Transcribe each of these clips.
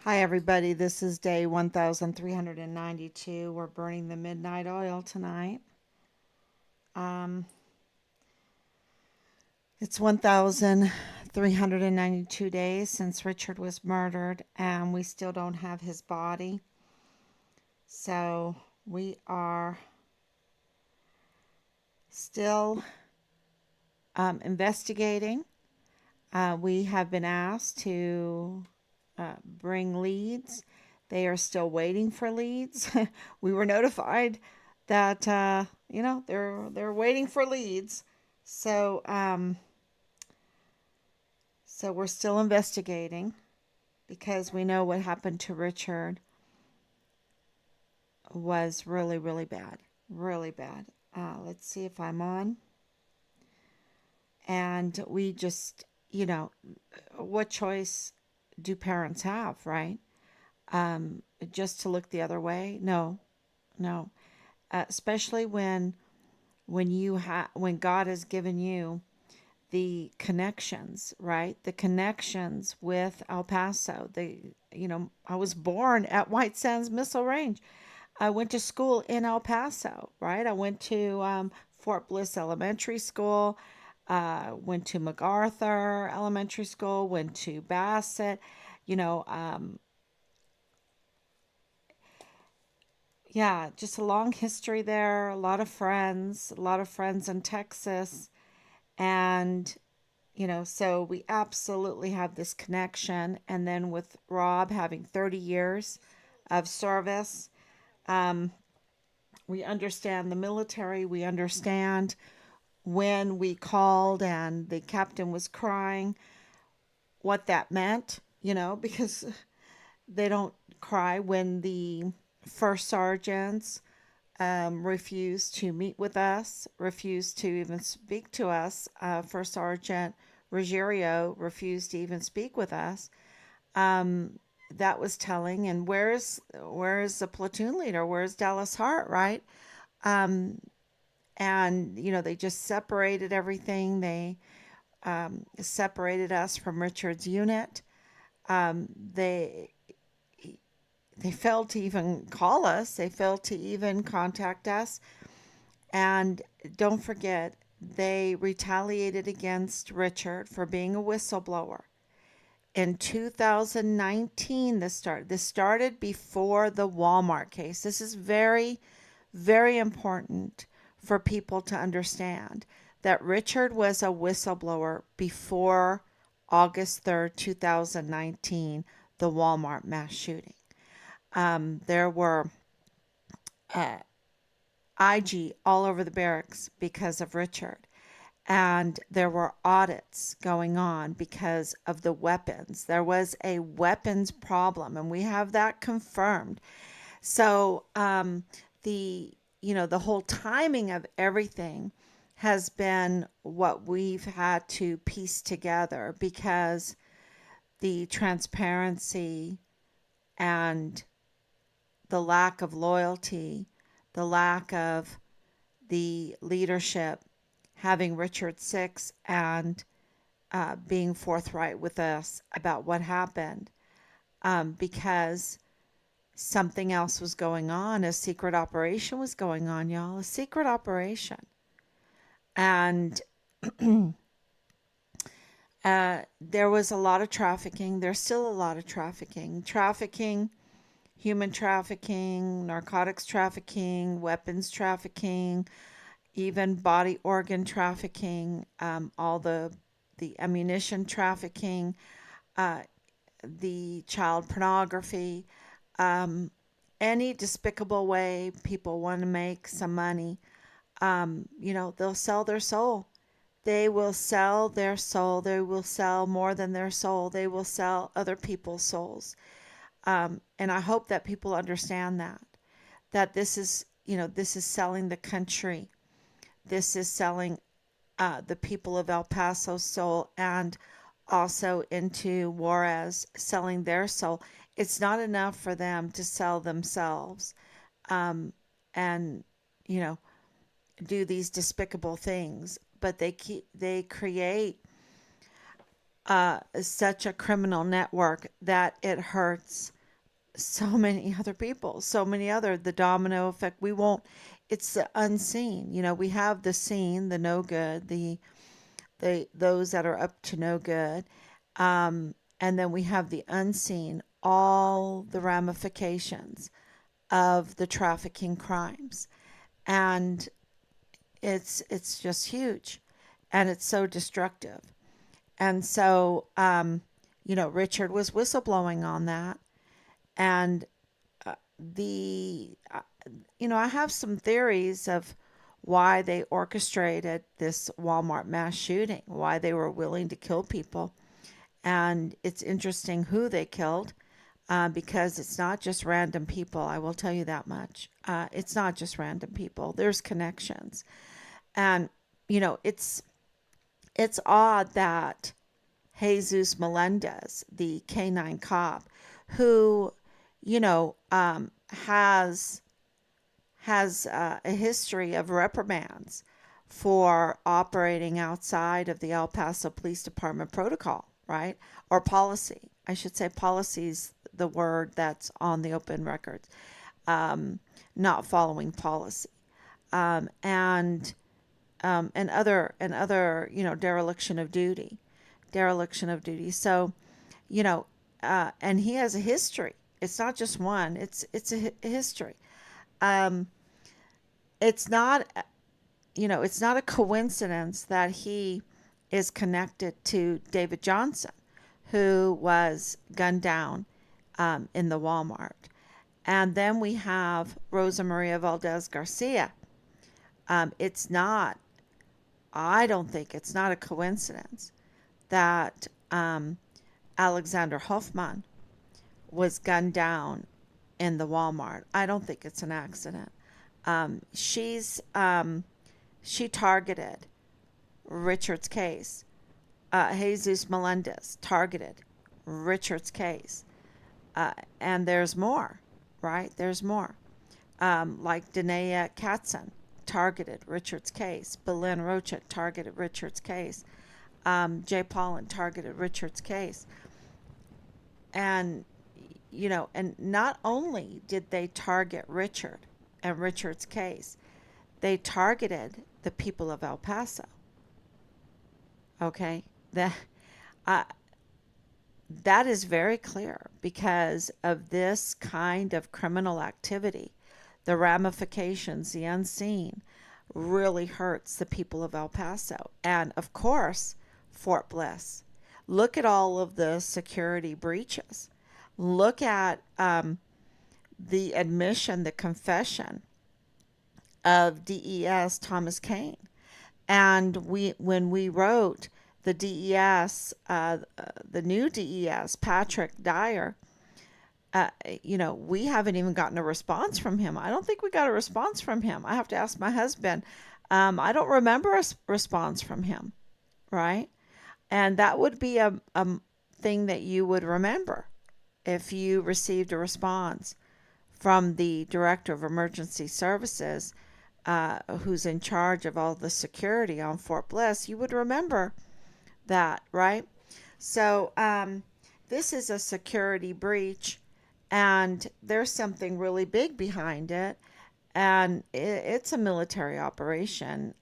Hi, everybody. This is day 1392. We're burning the midnight oil tonight. Um, it's 1392 days since Richard was murdered, and we still don't have his body. So we are still investigating. We have been asked to bring leads. They are still waiting for leads. We were notified that they're waiting for leads. So so we're still investigating because we know what happened to Richard was really really bad, really bad. Let's see if I'm on. And we just, what choice do parents have, right? Just to look the other way? No, no. Especially when God has given you the connections, right? The connections with El Paso. I was born at White Sands Missile Range. I went to school in El Paso, right? I went to Fort Bliss Elementary School, went to MacArthur Elementary School, went to Bassett. You know, um, yeah, just a long history there. A lot of friends in Texas, and so we absolutely have this connection. And then with Rob having 30 years of service, um, we understand the military. We understand when we called and the captain was crying, what that meant, because they don't cry when the first sergeants refused to meet with us, refused to even speak to us. First Sergeant Ruggiero refused to even speak with us. Um, that was telling. And where's the platoon leader? Where's Dallas Hart, right? Um, and they just separated everything. They separated us from Richard's unit. Um, they they failed to even call us. They failed to even contact us. And don't forget, they retaliated against Richard for being a whistleblower. In 2019, this started before the Walmart case. This is very, very important for people to understand that Richard was a whistleblower before August 3rd, 2019, the Walmart mass shooting. There were uh, IG all over the barracks because of Richard. And there were audits going on because of the weapons. There was a weapons problem, and we have that confirmed. So the whole timing of everything has been what we've had to piece together because the transparency and the lack of loyalty, the lack of the leadership, having Richard Six and being forthright with us about what happened, because something else was going on. A secret operation was going on, y'all. A secret operation. And there was a lot of trafficking. There's still a lot of trafficking. Human trafficking, narcotics trafficking, weapons trafficking, even body organ trafficking, all the ammunition trafficking, uh, the child pornography, um, any despicable way people want to make some money. They'll sell their soul. They will sell their soul. They will sell more than their soul. They will sell other people's souls. And I hope that people understand that this is selling the country. This is selling the people of El Paso's soul, and also into Juarez, selling their soul. It's not enough for them to sell themselves, and you know do these despicable things, but they create such a criminal network that it hurts. so many other people, so many other, the domino effect. We won't, it's the unseen. We have the seen, the no good, those that are up to no good. And then we have the unseen, all the ramifications of the trafficking crimes. And it's just huge, and it's so destructive. And so, Richard was whistleblowing on that. And the, I have some theories of why they orchestrated this Walmart mass shooting, why they were willing to kill people. And it's interesting who they killed, because it's not just random people. I will tell you that much. It's not just random people. There's connections. And, it's odd that Jesus Melendez, the canine cop, who, has a history of reprimands for operating outside of the El Paso Police Department protocol, right? Or policy. I should say policy's the word that's on the open records. Not following policy. And other dereliction of duty, so and he has a history. It's not just one, it's a history. um it's not it's not a coincidence that he is connected to David Johnson, who was gunned down in the Walmart. And then we have Rosa Maria Valdez Garcia. It's not, I don't think it's not a coincidence that Alexander Hoffman was gunned down in the Walmart. I don't think it's an accident. She targeted Richard's case. Jesus Melendez targeted Richard's case. And there's more, right? There's more. Like Danae Katzen targeted Richard's case. Belen Rocha targeted Richard's case. Jay Pollan targeted Richard's case. And, and not only did they target Richard and Richard's case, they targeted the people of El Paso. Okay? Uh, that is very clear because of this kind of criminal activity. The ramifications, the unseen, really hurts the people of El Paso. And of course, Fort Bliss. Look at all of the security breaches. Look at the admission, the confession of DES Thomas Kane. And when we wrote the DES, the new DES, Patrick Dyer, we haven't even gotten a response from him. I don't think we got a response from him. I have to ask my husband. I don't remember a response from him, right? And that would be a thing that you would remember if you received a response from the Director of Emergency Services, who's in charge of all the security on Fort Bliss. You would remember that, right? So this is a security breach, and there's something really big behind it, and it's a military operation,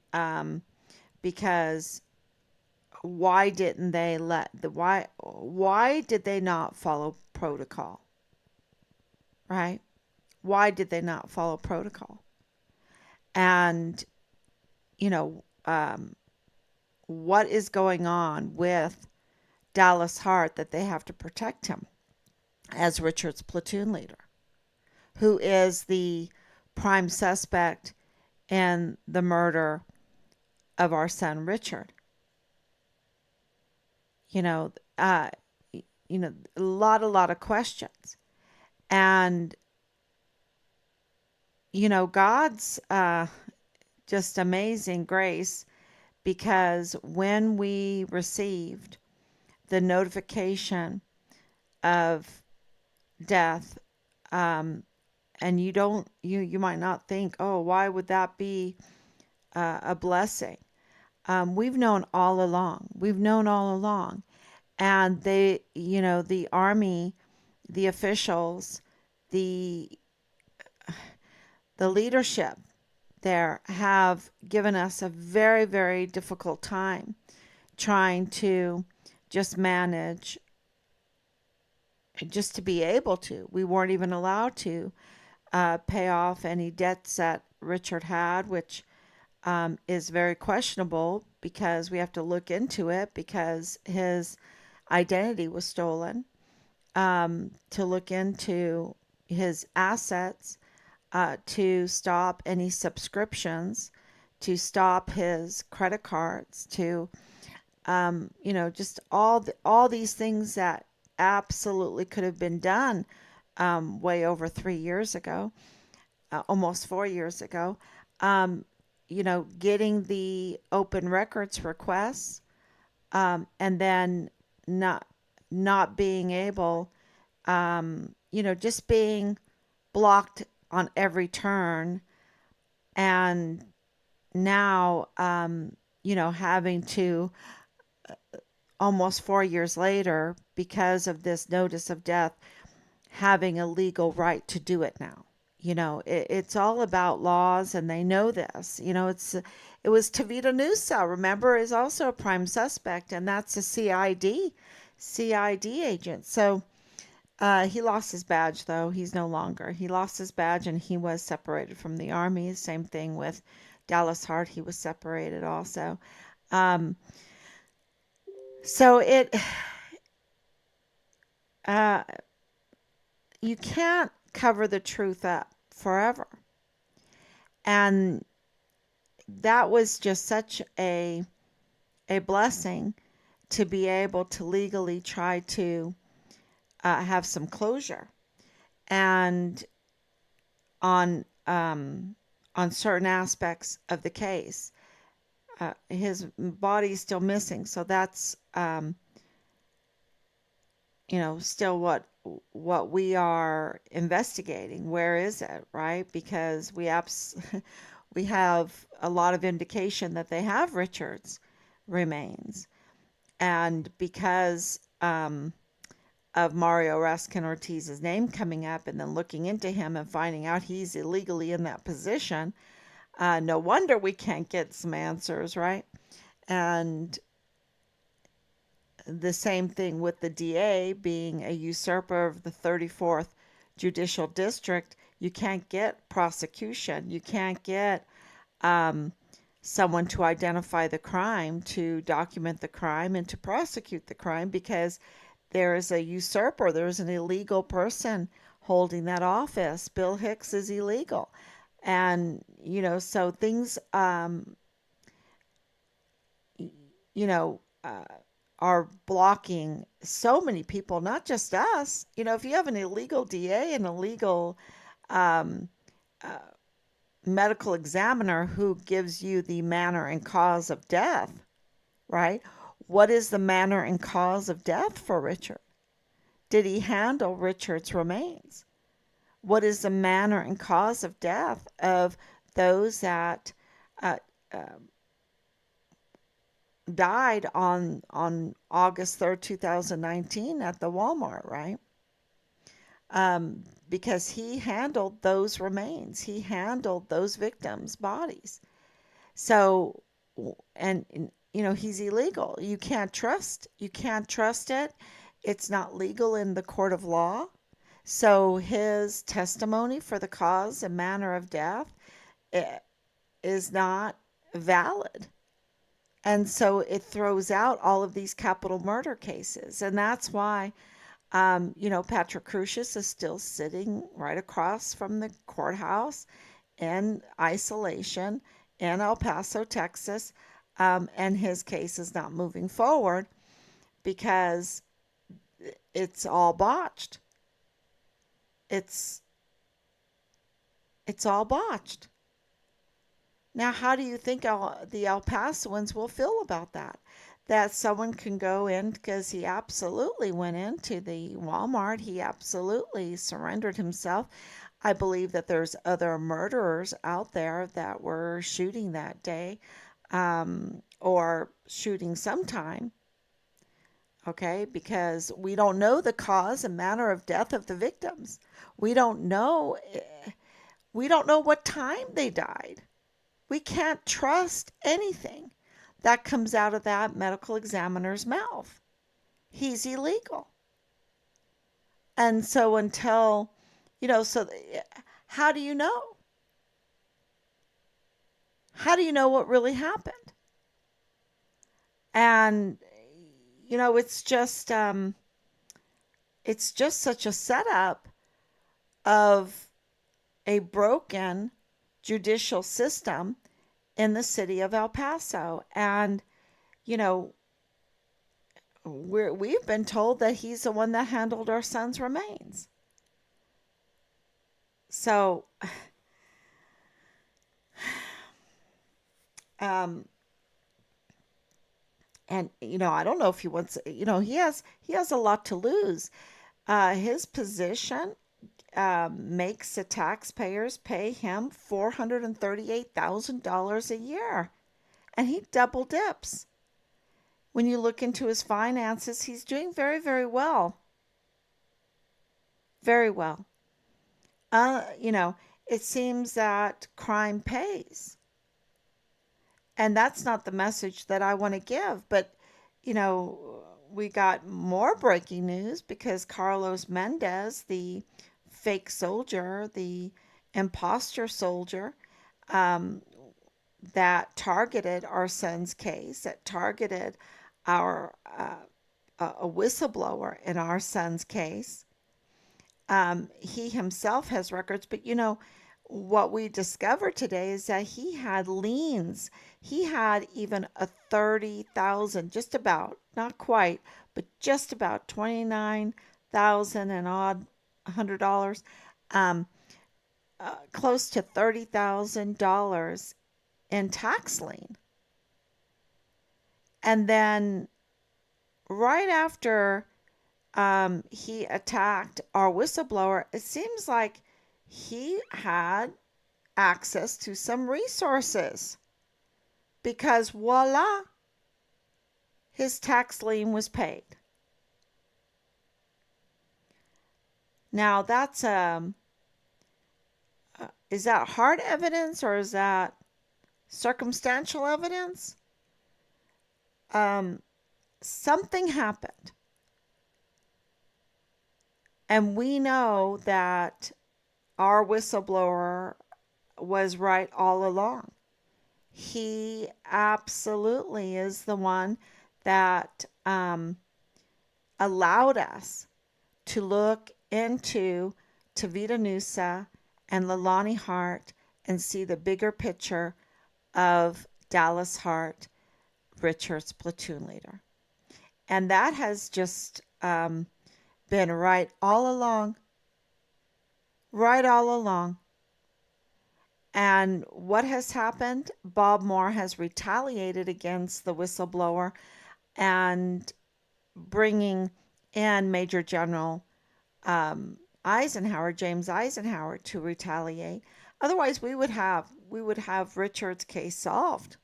because why didn't they why did they not follow protocol, right? Why did they not follow protocol? And what is going on with Dallas Hart that they have to protect him as Richard's platoon leader, who is the prime suspect in the murder of our son Richard? A lot of questions. And God's just amazing grace, because when we received the notification of death, and you might not think, oh, why would that be a blessing? We've known all along. And the Army, the officials, the the leadership there have given us a very, very difficult time trying to just manage, just to be able to. We weren't even allowed to pay off any debts that Richard had, which is very questionable because we have to look into it because his identity was stolen, to look into his assets, to stop any subscriptions, to stop his credit cards, to just all these things that absolutely could have been done way over 3 years ago, almost 4 years ago. Um, getting the open records requests, and then not not being able, just being blocked on every turn, and now, having to, almost 4 years later, because of this notice of death, having a legal right to do it now. It's all about laws, and they know this. It was Tavita Nusa, remember, is also a prime suspect, and that's a CID agent. So he lost his badge, though. He's no longer. He lost his badge, and he was separated from the army. Same thing with Dallas Hart. He was separated also. Um, so uh, you can't cover the truth up forever. And that was just such a blessing to be able to legally try to have some closure, and on certain aspects of the case. His body is still missing, so that's still what we are investigating. Where is it, right? Because we have a lot of indication that they have Richard's remains, and because of Mario Raskin Ortiz's name coming up, and then looking into him and finding out he's illegally in that position, no wonder we can't get some answers, right? And the same thing with the DA being a usurper of the 34th Judicial District. You can't get prosecution. You can't get um, someone to identify the crime, to document the crime, and to prosecute the crime because there is a usurper. There's an illegal person holding that office. Bill Hicks is illegal. And, so things, you know, uh, are blocking so many people, not just us. If you have an illegal DA, an illegal um, uh, medical examiner who gives you the manner and cause of death, right? What is the manner and cause of death for Richard? Did he handle Richard's remains? What is the manner and cause of death of those that uh, uh, died on August 3rd, 2019 at the Walmart, right? Because he handled those remains. He handled those victims' bodies. So, and he's illegal. You can't trust it. It's not legal in the court of law. So his testimony for the cause and manner of death eh, is not valid. And so it throws out all of these capital murder cases. And that's why, Patrick Crucius is still sitting right across from the courthouse in isolation in El Paso, Texas. And his case is not moving forward because it's all botched. It's it's all botched. Now, how do you think the El Pasoans will feel about that? That someone can go in, because he absolutely went into the Walmart. He absolutely surrendered himself. I believe that there's other murderers out there that were shooting that day, or shooting sometime. okay? Because we don't know the cause and manner of death of the victims. We don't know we don't know what time they died. We can't trust anything that comes out of that medical examiner's mouth. He's illegal. And so until, so how do you know? How do you know what really happened? And it's just such a setup of a broken judicial system in the city of El Paso. And, you know, we've been told that he's the one that handled our son's remains. So, um, and I don't know if he wants. He has a lot to lose. His position makes the taxpayers pay him $438,000 a year, and he double dips. When you look into his finances, he's doing very, very well. Very well. Uh, you know, it seems that crime pays. And that's not the message that I want to give. But, we got more breaking news because Carlos Mendez, the fake soldier, the imposter soldier, um, that targeted our son's case, that targeted our a whistleblower in our son's case. He himself has records, but what we discovered today is that he had liens. He had even a 30,000, just about, not quite, but just about 29,000 and odd $100, um, close to $30,000 in tax lien. And then right after he attacked our whistleblower, it seems like he had access to some resources because voila, his tax lien was paid. Now that's is that hard evidence or is that circumstantial evidence? Um, Something happened, and we know that our whistleblower was right all along. He absolutely is the one that allowed us to look into Tavita Nusa and Lalani Hart and see the bigger picture of Dallas Hart, Richard's platoon leader. And that has just been right all along. And what has happened? Bob Moore has retaliated against the whistleblower and bringing in Major General Eisenhower, James Eisenhower, to retaliate. Otherwise, we would have Richard's case solved.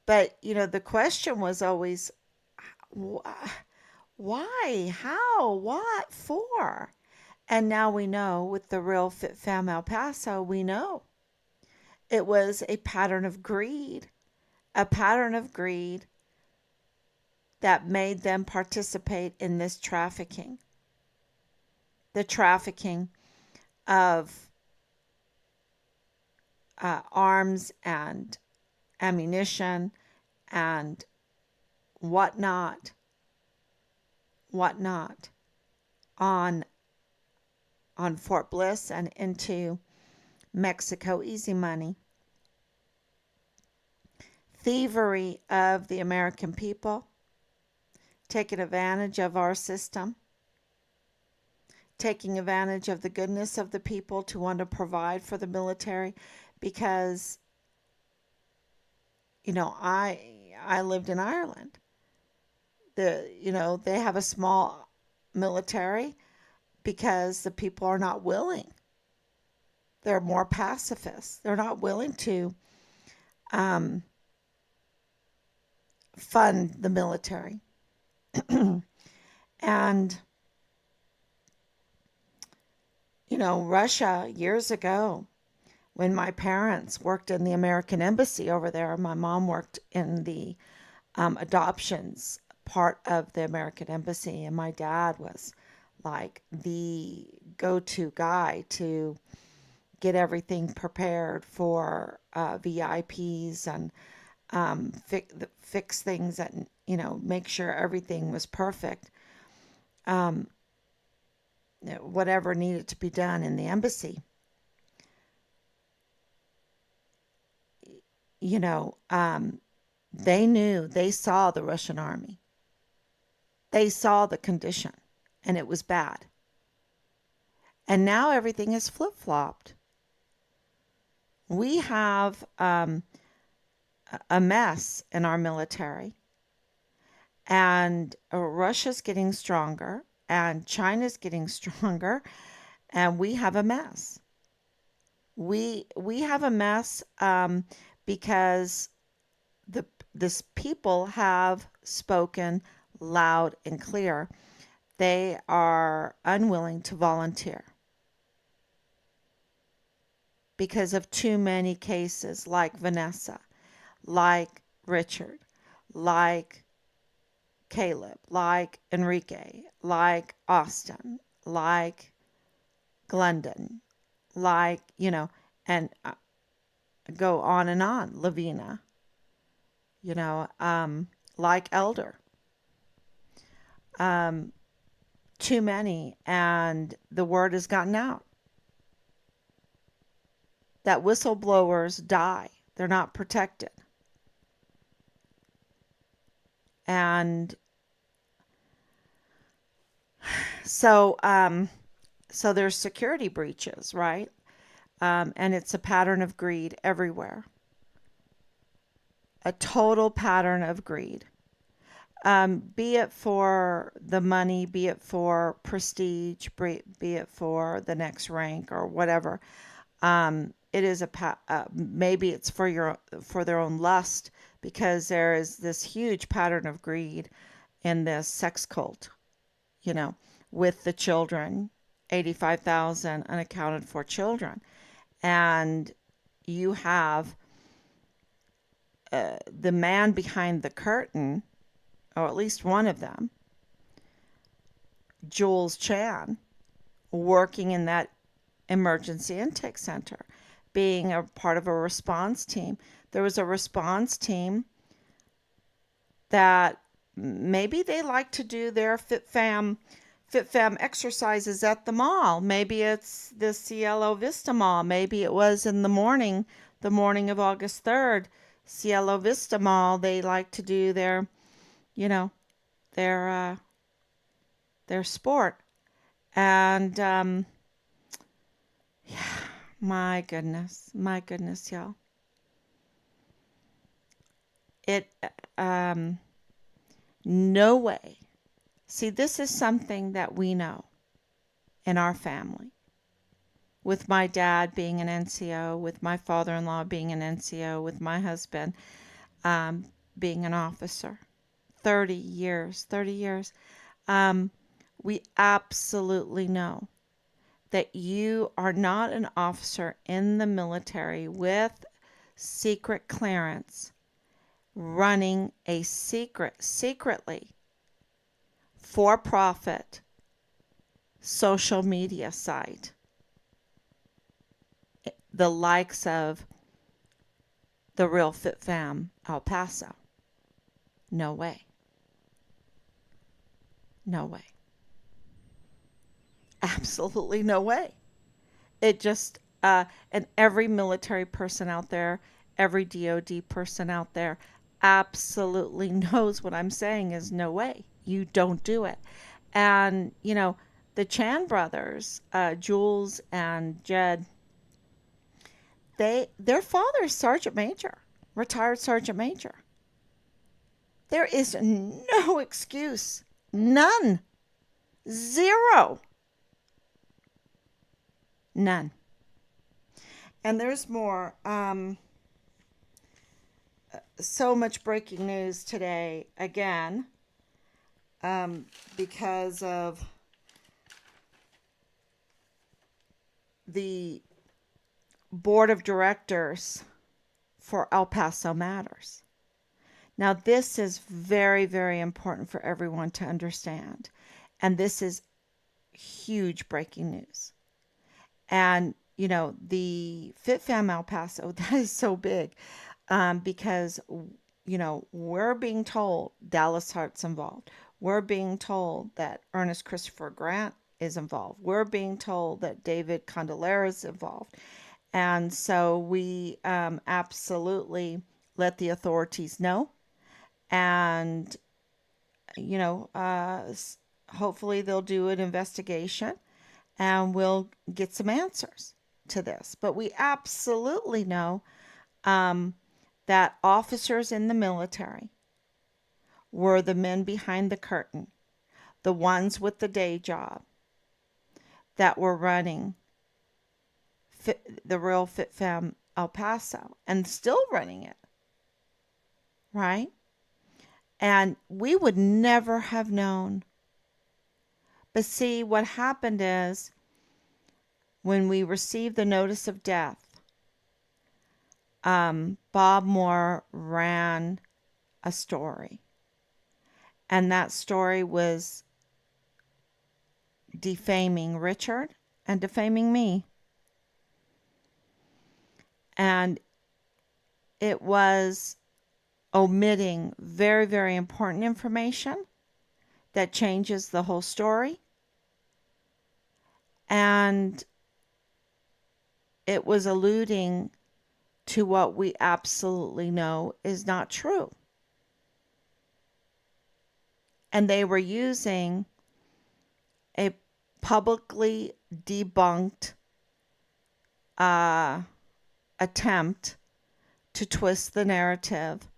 But the question was always, why, how, what, for? And now we know with the Real Fit Fam El Paso, we know it was a pattern of greed that made them participate in this trafficking, the trafficking of arms and ammunition and whatnot, whatnot on Fort Bliss and into Mexico. Easy money. Thievery of the American people, taking advantage of our system, taking advantage of the goodness of the people to want to provide for the military because I lived in Ireland. They have a small military because the people are not willing. They're more pacifists. They're not willing to um, fund the military. And, Russia years ago, when my parents worked in the American Embassy over there, my mom worked in the adoptions part of the American Embassy, and my dad was like the go-to guy to get everything prepared for VIPs and fix things and make sure everything was perfect. Um, Whatever needed to be done in the embassy. You know, um, they saw the Russian army. They saw the condition, and it was bad. And now everything is flip flopped. We have a mess in our military, and Russia's getting stronger, and China's getting stronger, and we have a mess. We have a mess because the this people have spoken loud and clear. They are unwilling to volunteer because of too many cases like Vanessa, like Richard, like Caleb, like Enrique, like Austin, like Glendon, like, and go on and on, Lavina, you know, like Elder. Um, Too many, and the word has gotten out that whistleblowers die. They're not protected. And so, so there's security breaches, right? And it's a pattern of greed everywhere. A total pattern of greed. Be it for the money, be it for prestige, be it for the next rank or whatever. It is maybe it's for their own lust, because there is this huge pattern of greed in this sex cult, you know, with the children, 85,000 unaccounted for children. And you have the man behind the curtain, or at least one of them, Jules Chan, working in that emergency intake center, being a part of a response team. There was a response team that maybe they like to do their FitFam exercises at the mall. Maybe it's the Cielo Vista Mall. Maybe it was in the morning of August 3rd, Cielo Vista Mall. They like to do you know, their their sport. And yeah, my goodness, y'all. It no way. See, this is something that we know in our family. With my dad being an NCO, with my father-in-law being an NCO, with my husband being an officer. 30 years, 30 years. Um, we absolutely know that you are not an officer in the military with secret clearance running a secretly for profit social media site, the likes of the Real Fit Fam El Paso. No way. No way. Absolutely no way. It just, and every military person out there, every DOD person out there absolutely knows what I'm saying is no way. You don't do it. And, the Chan brothers, Jules and Jed, their father is Sergeant Major, retired Sergeant Major. There is no excuse. None. Zero. None. And there's more. So much breaking news today. Again, because of the board of directors for El Paso Matters. Now, this is very, very important for everyone to understand. And this is huge breaking news. And, the FitFam El Paso, that is so big because, we're being told Dallas Hart's involved. We're being told that Ernest Christopher Grant is involved. We're being told that David Candelera is involved. And so we absolutely let the authorities know. And, you know, uh, hopefully they'll do an investigation and we'll get some answers to this. But we absolutely know um, that officers in the military were the men behind the curtain, the ones with the day job that were running the Real Fit Fam El Paso and still running it, right? And we would never have known. But see, what happened is when we received the notice of death, Bob Moore ran a story. And that story was defaming Richard and defaming me. And it was omitting very, very important information that changes the whole story. And it was alluding to what we absolutely know is not true. And they were using a publicly debunked attempt to twist the narrative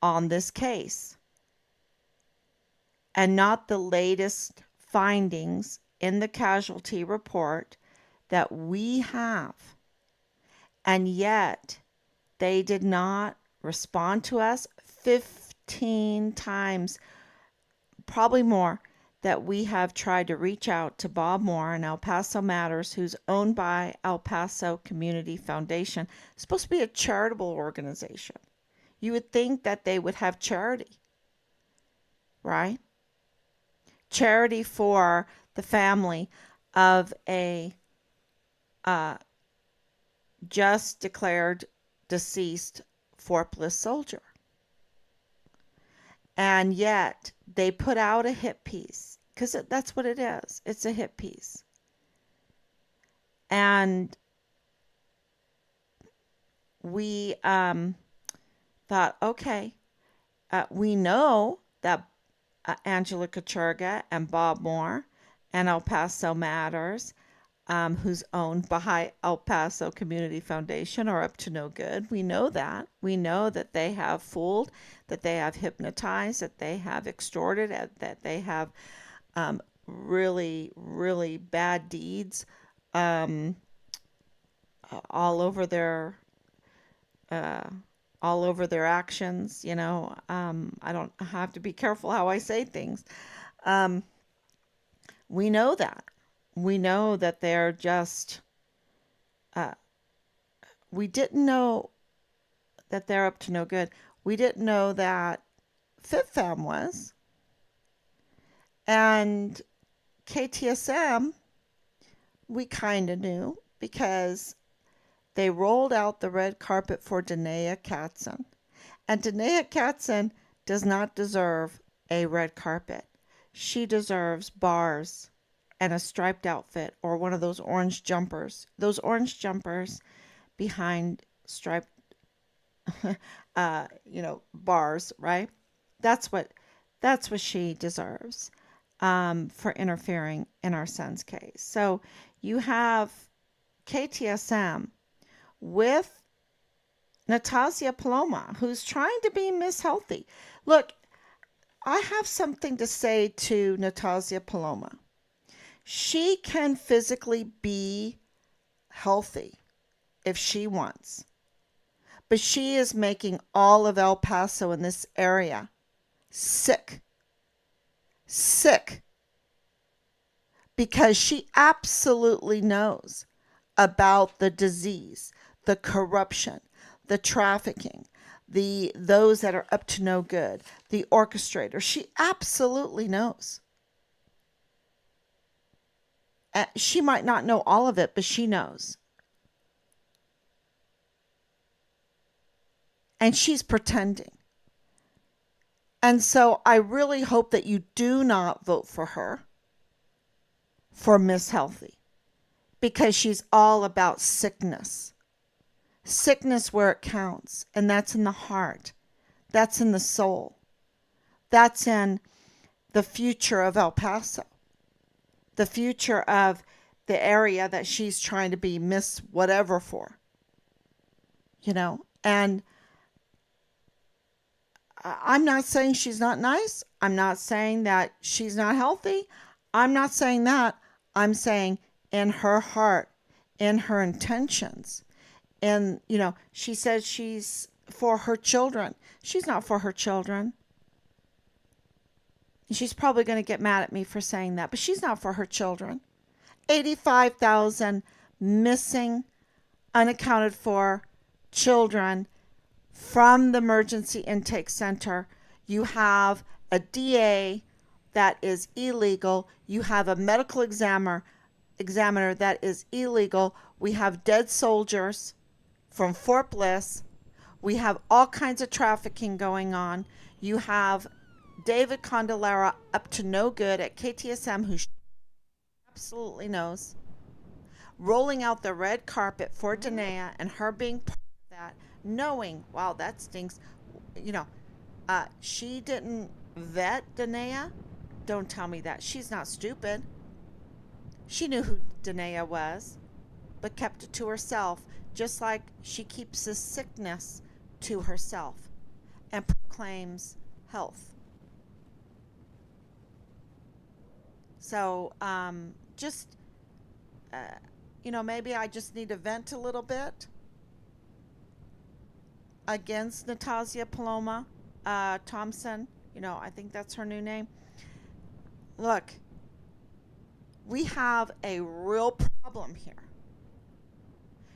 on this case and not the latest findings in the casualty report that we have. And yet they did not respond to us 15 times, probably more, that we have tried to reach out to Bob Moore and El Paso Matters, who's owned by El Paso Community Foundation. It's supposed to be a charitable organization. You would think that they would have charity, right? Charity for the family of a just declared deceased Fort Bliss soldier. And yet they put out a hit piece because that's what it is. It's a hit piece. And we thought, okay, we know that Angela Kachurga and Bob Moore and El Paso Matters, who's owned by El Paso Community Foundation, are up to no good. We know that. We know that they have fooled, that they have hypnotized, that they have extorted, that they have really, really bad deeds all over their actions. I don't have to be careful how I say things. We know that. We know that they're just, we didn't know that they're up to no good. We didn't know that FitFam was. And KTSM, we kind of knew because they rolled out the red carpet for Danae Katzen. And Danae Katzen does not deserve a red carpet. She deserves bars and a striped outfit or one of those orange jumpers. Those orange jumpers behind striped, bars, right? That's what she deserves for interfering in our son's case. So you have KTSM with Natasha Paloma, who's trying to be Miss Healthy. Look, I have something to say to Natasha Paloma. She can physically be healthy if she wants. But she is making all of El Paso in this area sick. sick because she absolutely knows about the disease, the corruption, the trafficking, the those that are up to no good, the orchestrator. She absolutely knows. She might not know all of it, but she knows. And she's pretending. And so I really hope that you do not vote for her for Miss Healthy because she's all about sickness. Sickness where it counts, and that's in the heart. That's in the soul. That's in the future of El Paso, the future of the area that she's trying to be Miss whatever for, you know? And I'm not saying she's not nice. I'm not saying that she's not healthy. I'm not saying that. I'm saying in her heart, in her intentions. And, she says she's for her children. She's not for her children. She's probably going to get mad at me for saying that, but she's not for her children. 85,000 missing, unaccounted for children from the emergency intake center. You have a DA that is illegal. You have a medical examiner that is illegal. We have dead soldiers from Fort Bliss. We have all kinds of trafficking going on. You have David Condolara up to no good at KTSM, who absolutely knows, rolling out the red carpet for Danae and her being part of that, knowing, wow, that stinks. She didn't vet Danae. Don't tell me that. She's not stupid. She knew who Danae was, but kept it to herself, just like she keeps the sickness to herself and proclaims health. So, maybe I just need to vent a little bit against Natasha Paloma Thompson. I think that's her new name. Look, we have a real problem here.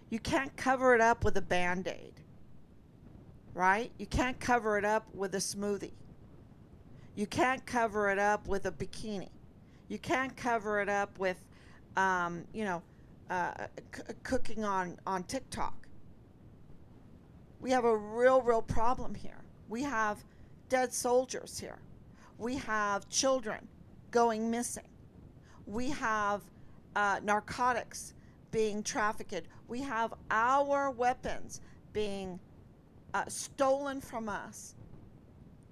You can't cover it up with a Band-Aid, right? You can't cover it up with a smoothie. You can't cover it up with a bikini. You can't cover it up with, cooking on TikTok. We have a real problem here. We have dead soldiers here. We have children going missing. We have narcotics being trafficked. We have our weapons being stolen from us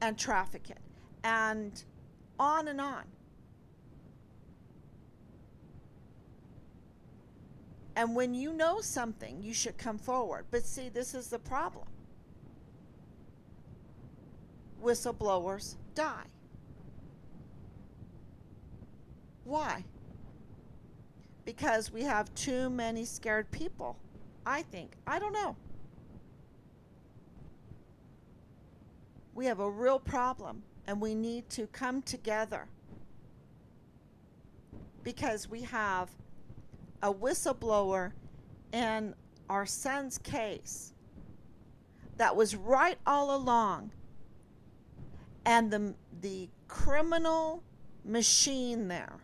and trafficked, and on and on. And when you know something, you should come forward. But see, this is the problem. Whistleblowers die. Why? Because we have too many scared people, I think. I don't know. We have a real problem, and we need to come together because we have a whistleblower in our son's case that was right all along, and the criminal machine there,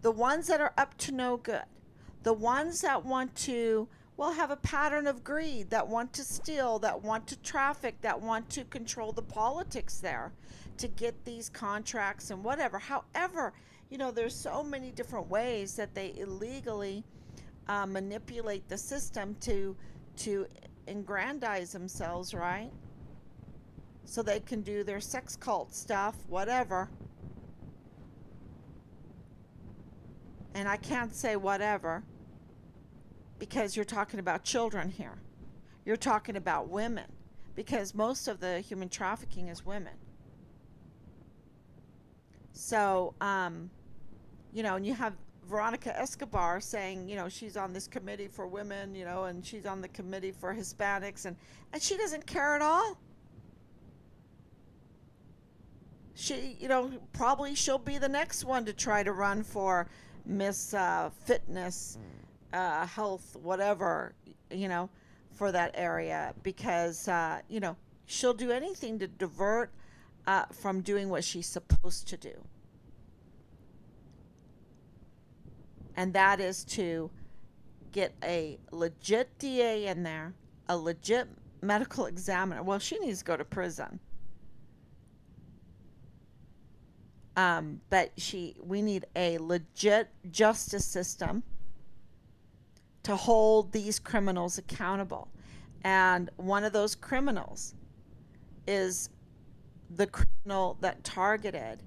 the ones that are up to no good, the ones that want to, have a pattern of greed, that want to steal, that want to traffic, that want to control the politics there to get these contracts and whatever. However, there's so many different ways that they illegally manipulate the system to aggrandize themselves, right? So they can do their sex cult stuff, whatever. And I can't say whatever because you're talking about children here. You're talking about women because most of the human trafficking is women. So, and you have Veronica Escobar saying, she's on this committee for women, and she's on the committee for Hispanics, and she doesn't care at all. Probably she'll be the next one to try to run for Miss Fitness, Health, whatever, you know, for that area because, she'll do anything to divert from doing what she's supposed to do. And that is to get a legit DA in there, a legit medical examiner. Well, she needs to go to prison. But we need a legit justice system to hold these criminals accountable. And one of those criminals is the criminal that targeted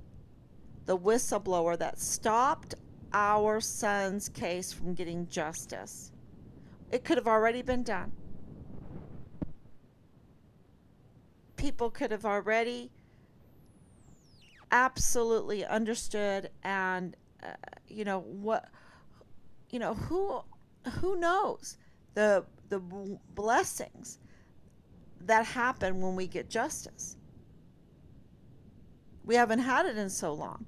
the whistleblower that stopped our son's case from getting justice. It could have already been done. People could have already absolutely understood and what who knows the blessings that happen when we get justice. We haven't had it in so long.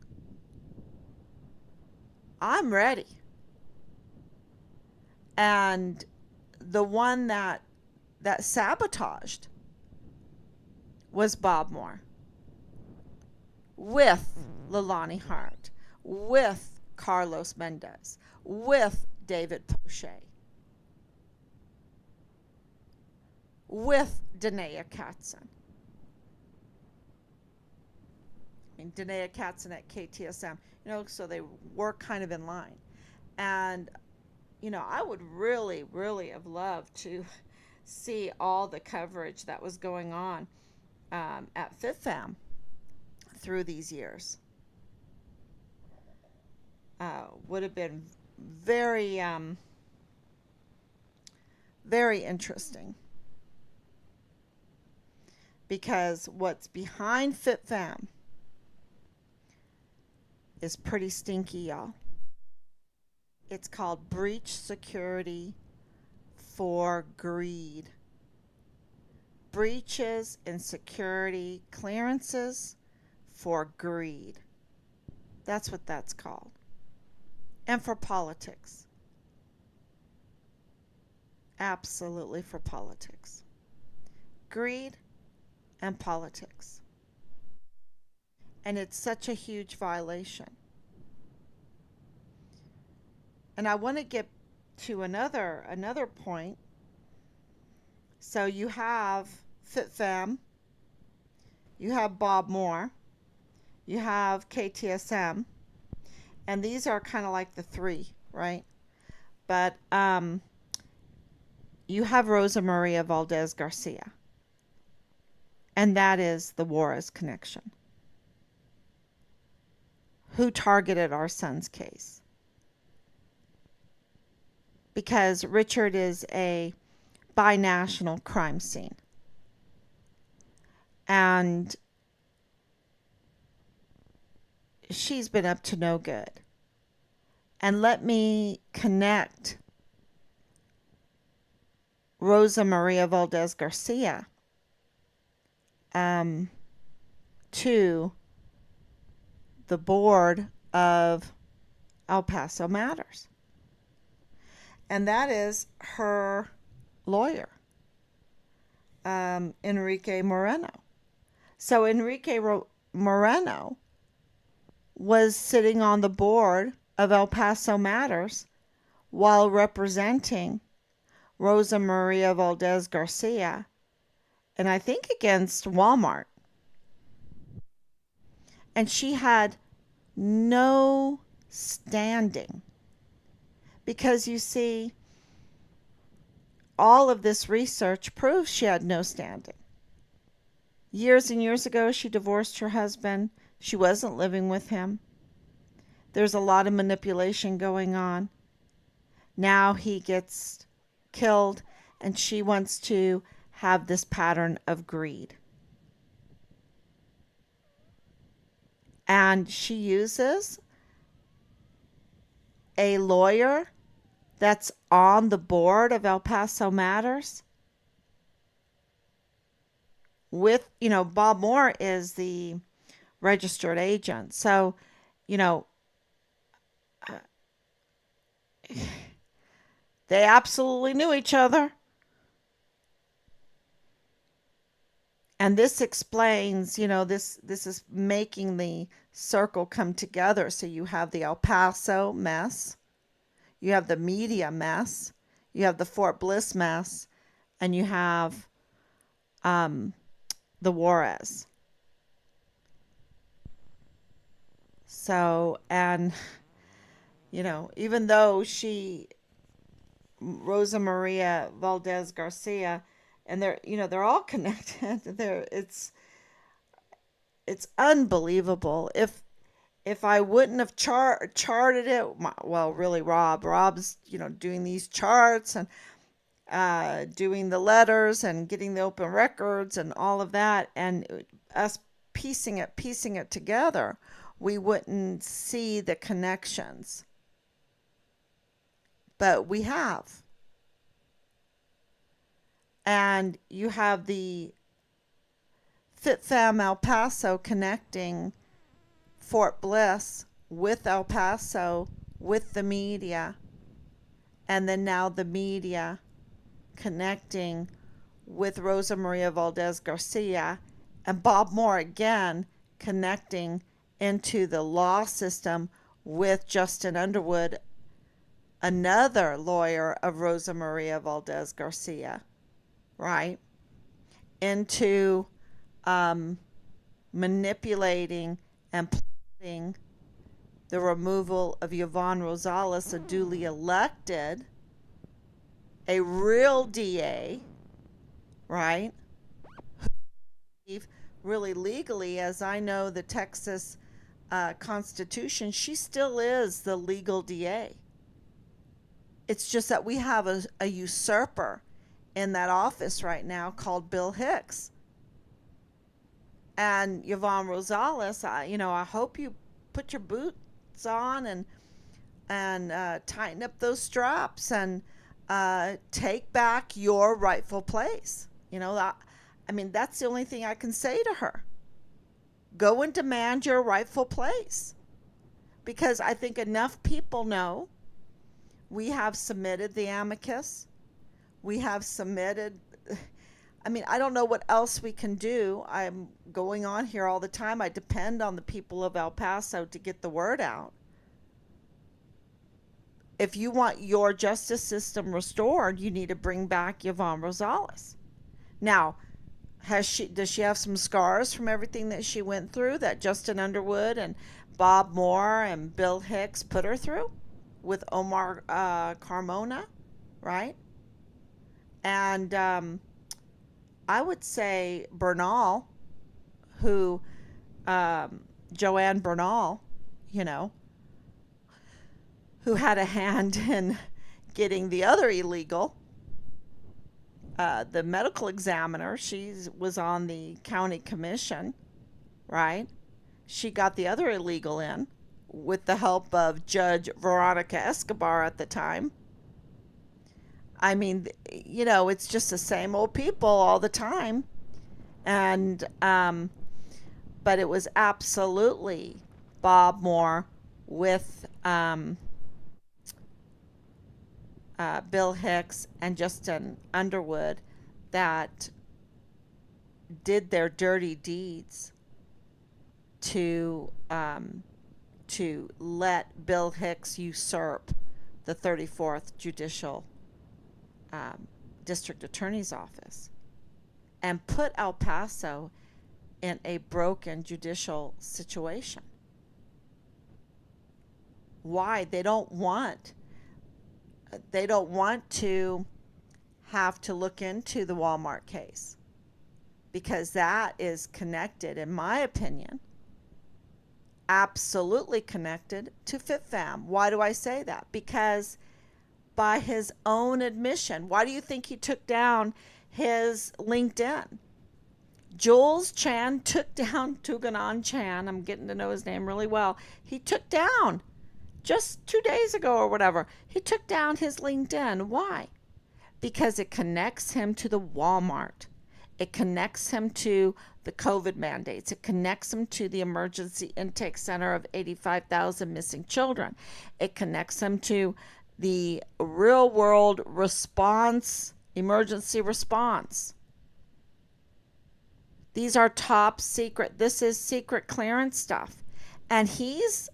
I'm ready. And the one that sabotaged was Bob Moore with Leilani Hart, with Carlos Mendez, with David Pochet, with Danae Katzen. Danae Katzen at KTSM, so they were kind of in line. And, I would really, really have loved to see all the coverage that was going on at FitFam through these years. Would have been very, very interesting. Because what's behind FitFam is pretty stinky, y'all. It's called breach security for greed. Breaches in security clearances for greed. That's what that's called. And for politics. Absolutely for politics. Greed and politics. And it's such a huge violation. And I want to get to another point. So you have FitFam, you have Bob Moore, you have KTSM, and these are kind of like the three, right? But you have Rosa Maria Valdez Garcia, and that is the Juarez connection, who targeted our son's case. Because Richard is a binational crime scene. And she's been up to no good. And let me connect Rosa Maria Valdez Garcia to the board of El Paso Matters. And that is her lawyer, Enrique Moreno. So Enrique Moreno was sitting on the board of El Paso Matters while representing Rosa Maria Valdez Garcia, and I think against Walmart. And she had no standing. Because you see, all of this research proves she had no standing. Years and years ago, she divorced her husband. She wasn't living with him. There's a lot of manipulation going on. Now he gets killed, and she wants to have this pattern of greed. And she uses a lawyer that's on the board of El Paso Matters with, Bob Moore is the registered agent. So, you know, they absolutely knew each other. And this explains, this is making the circle come together. So you have the El Paso mess, you have the media mess, you have the Fort Bliss mess, and you have um, the Juarez. So, and, even though Rosa Maria Valdez Garcia, and they're all connected. It's unbelievable. If I wouldn't have charted it, well, really, Rob's doing these charts and doing the letters and getting the open records and all of that, and us piecing it together, we wouldn't see the connections. But we have. And you have the FitFam El Paso connecting Fort Bliss with El Paso, with the media, and then now the media connecting with Rosa Maria Valdez Garcia, and Bob Moore again connecting into the law system with Justin Underwood, another lawyer of Rosa Maria Valdez Garcia, right? Into manipulating and plotting the removal of Yvonne Rosales, a duly elected, a real DA, right? Really legally, as I know the Texas Constitution, she still is the legal DA. It's just that we have a usurper in that office right now called Bill Hicks. And Yvonne Rosales, I hope you put your boots on and tighten up those straps and take back your rightful place. That's the only thing I can say to her. Go and demand your rightful place. Because I think enough people know we have submitted the amicus. We have submitted. I don't know what else we can do. I'm going on here all the time. I depend on the people of El Paso to get the word out. If you want your justice system restored, you need to bring back Yvonne Rosales. Now, does she have some scars from everything that she went through, that Justin Underwood and Bob Moore and Bill Hicks put her through with Omar Carmona, right? And I would say Bernal, Joanne Bernal, who had a hand in getting the other illegal, the medical examiner. She was on the county commission, right? She got the other illegal in with the help of Judge Veronica Escobar at the time. It's just the same old people all the time. And, but it was absolutely Bob Moore with Bill Hicks and Justin Underwood that did their dirty deeds to let Bill Hicks usurp the 34th Judicial District Attorney's Office and put El Paso in a broken judicial situation. Why? They don't want to have to look into the Walmart case, because that is connected, in my opinion, absolutely connected to FitFam. Why do I say that? Because by his own admission, why do you think he took down his LinkedIn? Jules Chan took down Tuganon Chan. I'm getting to know his name really well. He took down just 2 days ago or whatever. He took down his LinkedIn. Why? Because it connects him to the Walmart. It connects him to the COVID mandates. It connects him to the emergency intake center of 85,000 missing children. It connects him to the real world response, emergency response. These are top secret. This is secret clearance stuff. And he's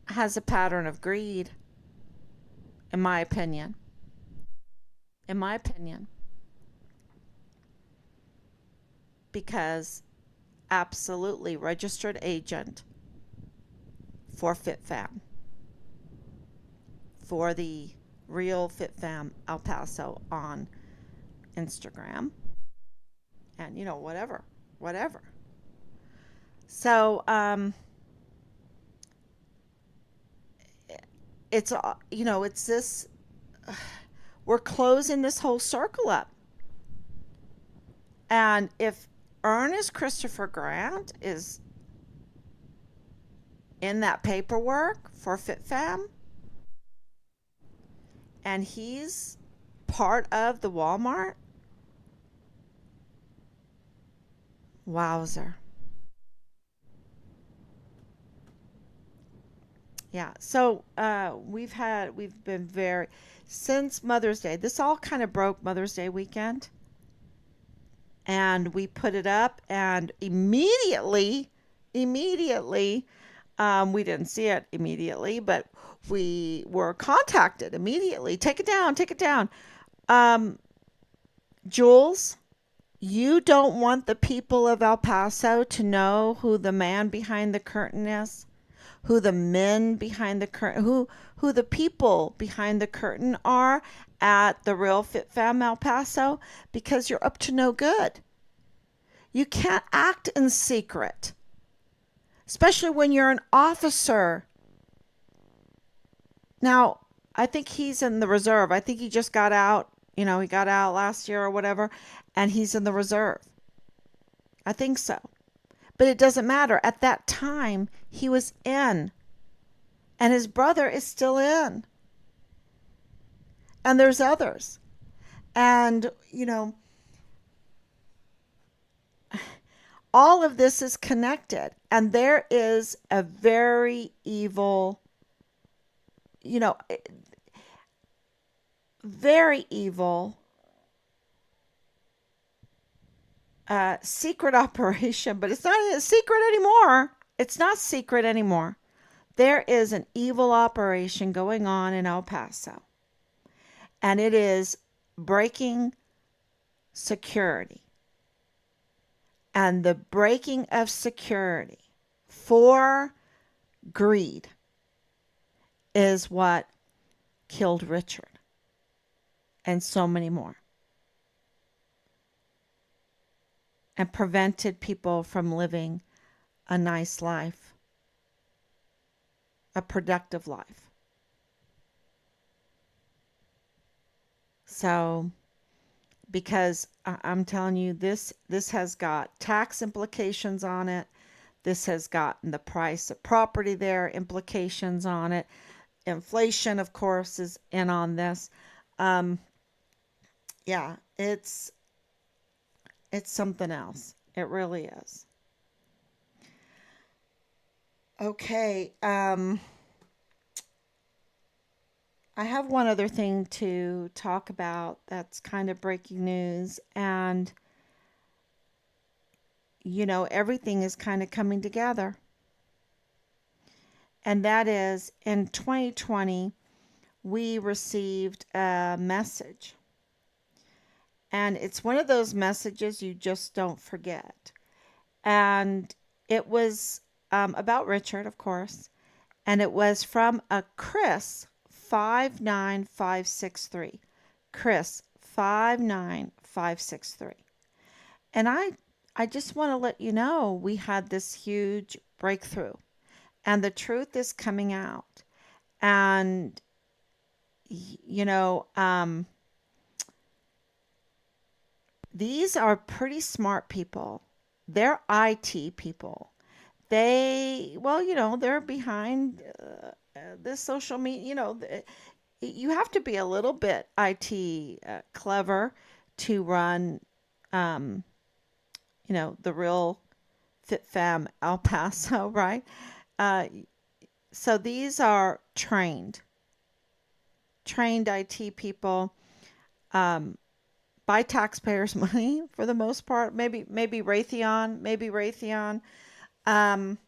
has a pattern of greed, in my opinion. In my opinion. Because absolutely registered agent for FitFam, for the Real FitFam El Paso on Instagram, and whatever. So it's this. We're closing this whole circle up, and if Ernest Christopher Grant is in that paperwork for FitFam, and he's part of the Walmart, wowzer. Yeah. So we've been very since Mother's Day. This all kind of broke Mother's Day weekend, and we put it up, and immediately, we didn't see it immediately, but we were contacted immediately. Take it down. Take it down. Um, Jules, you don't want the people of El Paso to know who the man behind the curtain is, who the men behind the curtain, who the people behind the curtain are at the Real Fit Fam El Paso, because you're up to no good. You can't act in secret, especially when you're an officer. Now, I think he's in the reserve. I think he just got out. He got out last year or whatever, and he's in the reserve. I think so. But it doesn't matter. At that time, he was in, and his brother is still in. And there's others. And, all of this is connected. And there is a very evil, very evil secret operation, but it's not a secret anymore. It's not secret anymore. There is an evil operation going on in El Paso, and it is breaking security. And the breaking of security for greed is what killed Richard and so many more, and prevented people from living a nice life, a productive life. So, because I'm telling you, this has got tax implications on it. This has gotten the price of property there implications on it. Inflation, of course, is in on this. Yeah, it's something else. It really is. Okay. I have one other thing to talk about that's kind of breaking news, and everything is kind of coming together. And that is, in 2020, we received a message. And it's one of those messages you just don't forget. And it was about Richard, of course. And it was from a Chris 59563. Chris 59563. And I just want to let you know we had this huge breakthrough, and the truth is coming out. And these are pretty smart people. They're IT people. They're behind this social media. You have to be a little bit IT clever to run um, the real Fit Fam El Paso, right? Uh, so these are trained IT people, um, by taxpayers' money for the most part. Maybe Raytheon, um,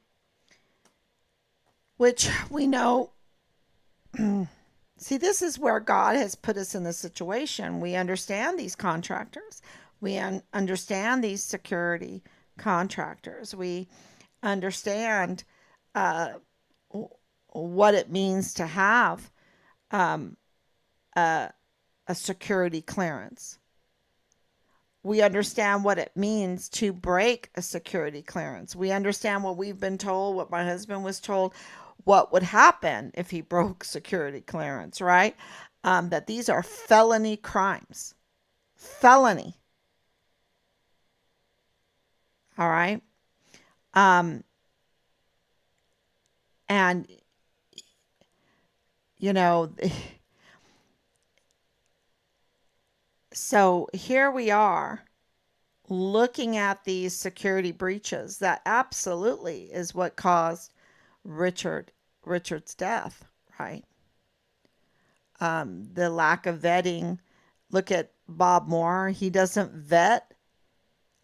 which we know. See, this is where God has put us in this situation. We understand these contractors. We understand these security contractors. We understand uh, what it means to have um, a, a security clearance. We understand what it means to break a security clearance. We understand what we've been told, what my husband was told, what would happen if he broke security clearance, right? That these are felony crimes. Felony. All right. Um, and, you know, so here we are looking at these security breaches. That absolutely is what caused Richard's death, right? The lack of vetting. Look at Bob Moore. He doesn't vet.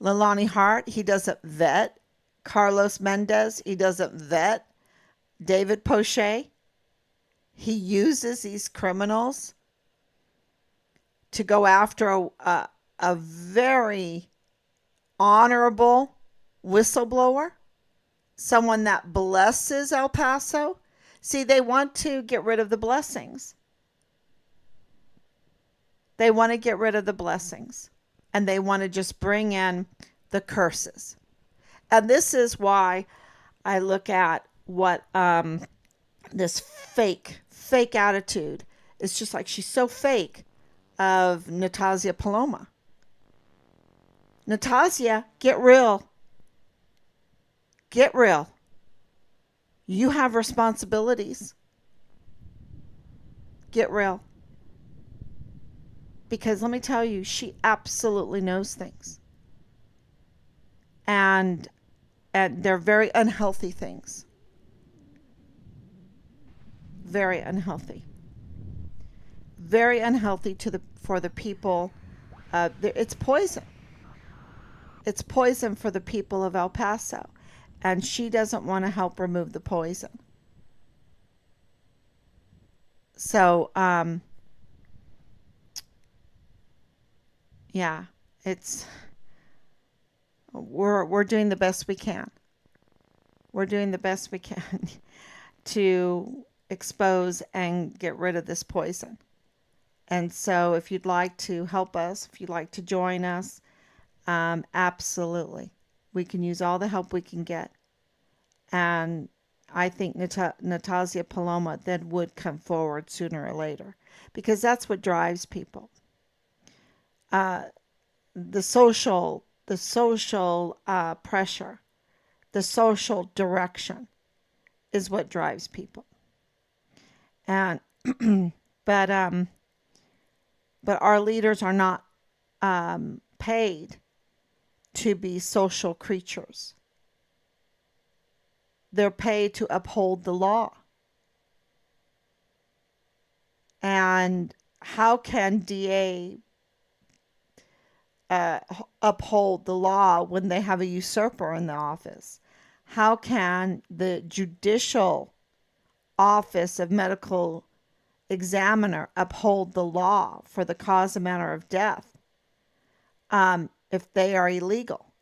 Leilani Hart. He doesn't vet. Carlos Mendez. He doesn't vet. David Poche. He uses these criminals to go after a very honorable whistleblower, someone that blesses El Paso. See, they want to get rid of the blessings. They want to get rid of the blessings, and they want to just bring in the curses. And this is why I look at what this fake attitude. It's just like she's so fake of Natasha Paloma. Natasha, get real. Get real. You have responsibilities. Get real. Because let me tell you, she absolutely knows things. And they're very unhealthy things. Very unhealthy. Very unhealthy for the people. It's poison. It's poison for the people of El Paso. And she doesn't want to help remove the poison. So, yeah, we're doing the best we can. We're doing the best we can to expose and get rid of this poison. And so if you'd like to help us, if you'd like to join us, absolutely. We can use all the help we can get. And I think Natasha Paloma then would come forward sooner or later, because that's what drives people. The social pressure, the social direction is what drives people. And but our leaders are not paid to be social creatures. They're paid to uphold the law. And how can DA uphold the law when they have a usurper in the office? How can the judicial office of medical examiner uphold the law for the cause and manner of death if they are illegal?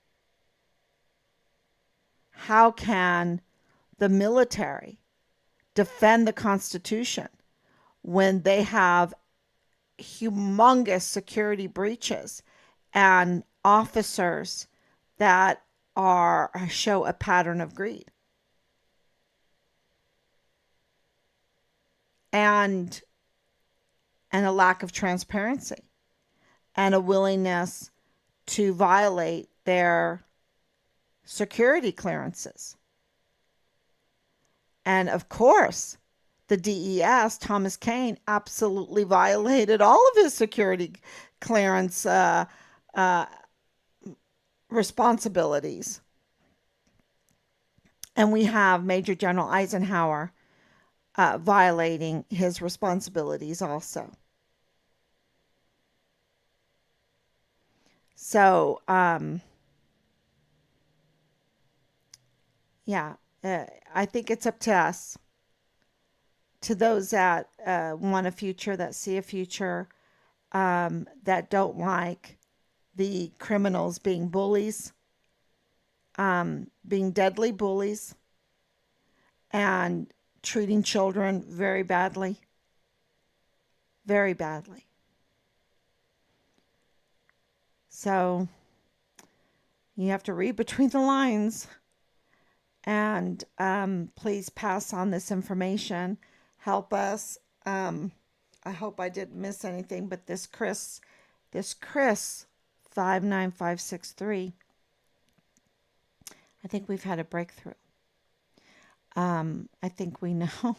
How can the military defend the Constitution when they have humongous security breaches and officers that show a pattern of greed and a lack of transparency and a willingness to violate their security clearances? And of course, the DES, Thomas Kane, absolutely violated all of his security clearance responsibilities. And we have Major General Eisenhower violating his responsibilities also. So, yeah, I think it's up to us, to those that want a future, that see a future, that don't like the criminals being bullies, being deadly bullies, and treating children very badly, very badly. So you have to read between the lines, and please pass on this information. Help us. I hope I didn't miss anything, but this Chris 59563, I think we've had a breakthrough. I think we know.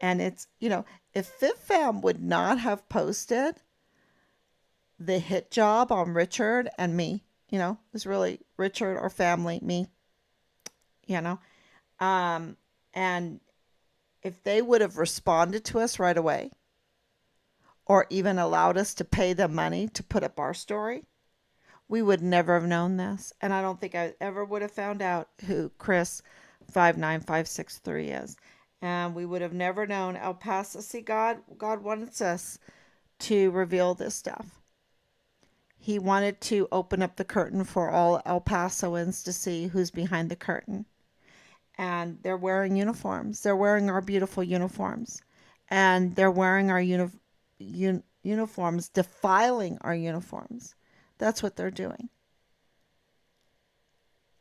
And it's, if FitFam would not have posted the hit job on Richard and me, it was really Richard or family, me, you know, and if they would have responded to us right away, or even allowed us to pay them money to put up our story, we would never have known this. And I don't think I ever would have found out who Chris 59563 is. And we would have never known El Paso. See, God wants us to reveal this stuff. He wanted to open up the curtain for all El Pasoans to see who's behind the curtain. And they're wearing uniforms. They're wearing our beautiful uniforms. And they're wearing our uniforms, defiling our uniforms. That's what they're doing.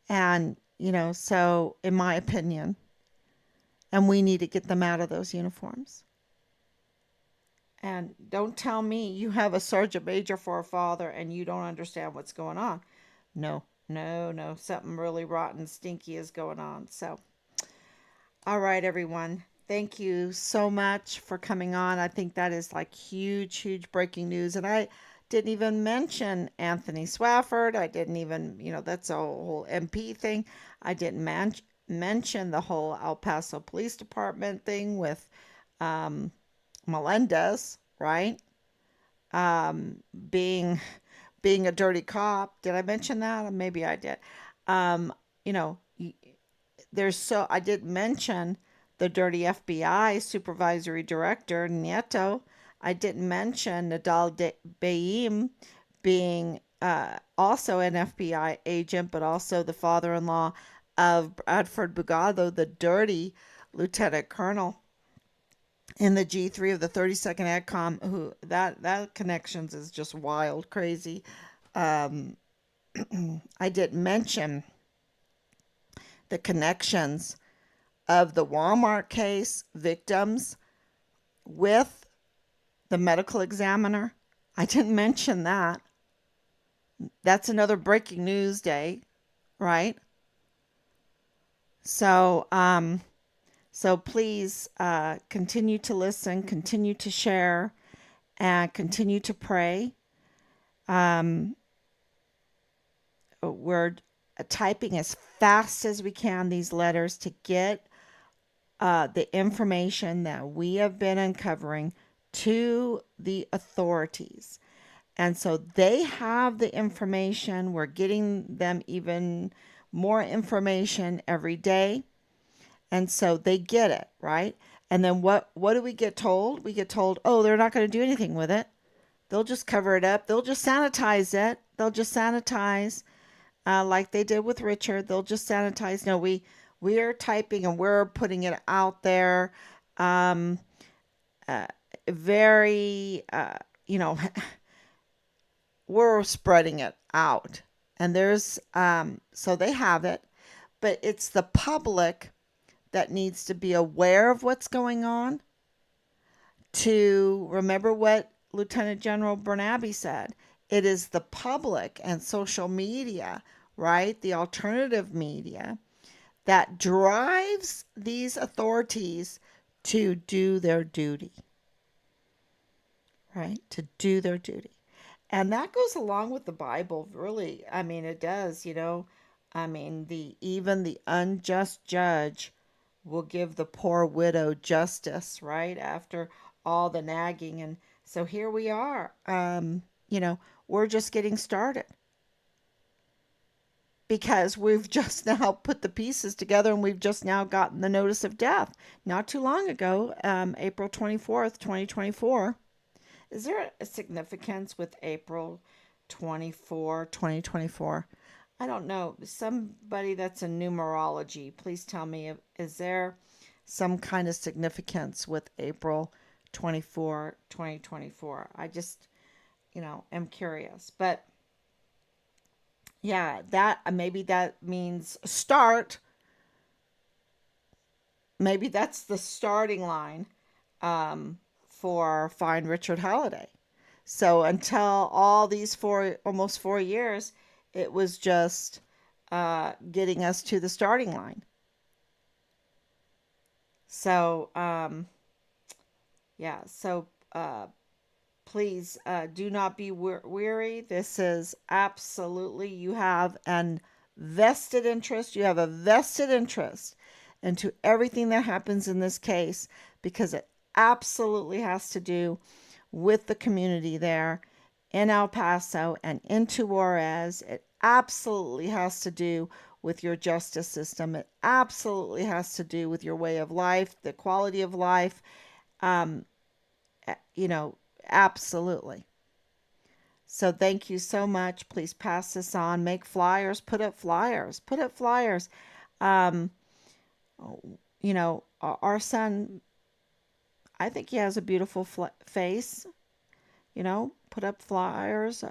And, so in my opinion, and we need to get them out of those uniforms. And don't tell me you have a sergeant major for a father and you don't understand what's going on. No, no, no. Something really rotten, stinky is going on. So, all right, everyone. Thank you so much for coming on. I think that is like huge, huge breaking news. And I didn't even mention Anthony Swafford. I didn't even, that's a whole MP thing. I didn't mention the whole El Paso Police Department thing with Melendez, right? Being a dirty cop. Did I mention that? Maybe I did. You know, I didn't mention the dirty FBI supervisory director, Nieto. I didn't mention Nadal Bayim being also an FBI agent, but also the father-in-law of Bradford Bugado, the dirty lieutenant colonel in the G3 of the 32nd AdCom, who that connections is just wild, crazy. I didn't mention the connections of the Walmart case victims with the medical examiner. I didn't mention that. That's another breaking news day, right? So, please continue to listen, continue to share, and continue to pray. We're typing as fast as we can these letters to get the information that we have been uncovering to the authorities. And so they have the information. We're getting them even more information every day. And so they get it, right? And then what do we get told? We get told, oh, they're not going to do anything with it. They'll just cover it up. They'll just sanitize it. They'll just sanitize like they did with Richard. They'll just sanitize. No, we're typing and we're putting it out there. Very, we're spreading it out. And there's, so they have it. But it's the public that needs to be aware of what's going on, to remember what Lieutenant General Bernabe said. It is the public and social media, right? The alternative media that drives these authorities to do their duty, right? To do their duty. And that goes along with the Bible, really. I mean, it does, you know. I mean, the even the unjust judge will give the poor widow justice, right? After all the nagging. And so here we are. You know, we're just getting started because we've just now put the pieces together and we've just now gotten the notice of death not too long ago, April 24th, 2024. Is there a significance with April 24, 2024? I don't know. Somebody that's in numerology, please tell me, is there some kind of significance with April 24, 2024? I just, am curious. But yeah, that maybe that means start. Maybe that's the starting line for Find Richard Holiday. So until all these almost 4 years, it was just getting us to the starting line. So yeah, so please do not be weary. This is absolutely, you have an vested interest. You have a vested interest into everything that happens in this case because it absolutely has to do with the community there in El Paso and into Juarez. It absolutely has to do with your justice system. It absolutely has to do with your way of life, the quality of life. Um, you know, absolutely. So thank you so much. Please pass this on. Make flyers. Put up flyers. Put up flyers. Um, our son, I think he has a beautiful face. Put up flyers,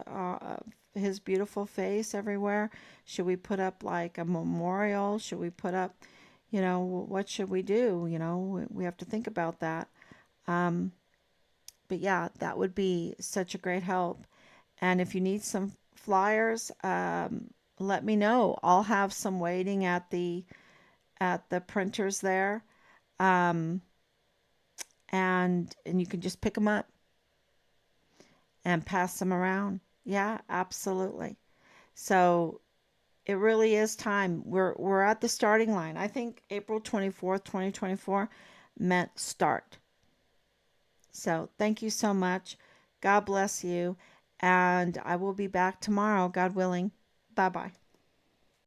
his beautiful face everywhere. Should we put up like a memorial? Should we put up, what should we do? We have to think about that. Um, but yeah, that would be such a great help. And if you need some flyers, let me know. I'll have some waiting at the printers there, um, and you can just pick them up and pass them around. Yeah, absolutely. So it really is time. We're at the starting line. I think April 24th, 2024 meant start. So thank you so much. God bless you. And I will be back tomorrow, God willing. Bye bye.